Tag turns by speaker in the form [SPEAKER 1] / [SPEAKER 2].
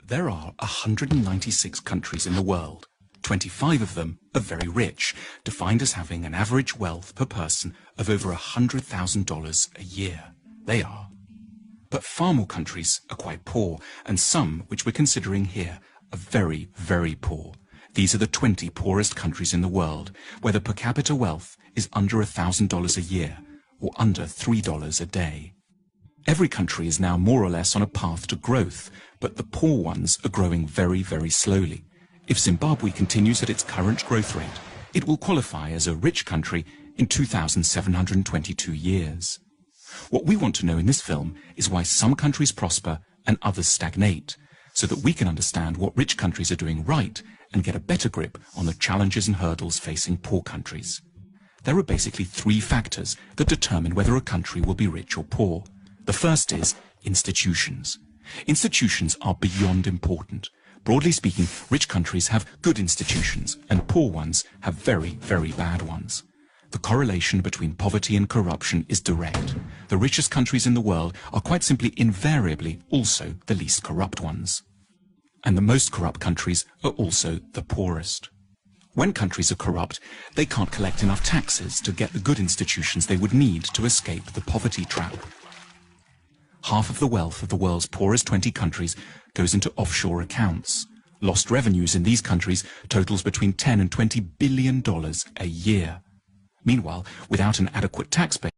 [SPEAKER 1] There are 196 countries in the world. 25 of them are very rich, defined as having an average wealth per person of over $100,000 a year. They are. But far more countries are quite poor, and some, which we're considering here, are very, very poor. These are the 20 poorest countries in the world, where the per capita wealth is under $1,000 a year, or under $3 a day. Every country is now more or less on a path to growth, but the poor ones are growing very, very slowly. If Zimbabwe continues at its current growth rate, it will qualify as a rich country in 2,722 years. What we want to know in this film is why some countries prosper and others stagnate, so that we can understand what rich countries are doing right and get a better grip on the challenges and hurdles facing poor countries. There are basically three factors that determine whether a country will be rich or poor. The first is institutions. Institutions are beyond important. Broadly speaking, rich countries have good institutions and poor ones have very, very bad ones. The correlation between poverty and corruption is direct. The richest countries in the world are quite simply invariably also the least corrupt ones. And the most corrupt countries are also the poorest. When countries are corrupt, they can't collect enough taxes to get the good institutions they would need to escape the poverty trap. Half of the wealth of the world's poorest 20 countries goes into offshore accounts. Lost revenues in these countries totals between $10 and $20 billion a year. Meanwhile, without an adequate tax base,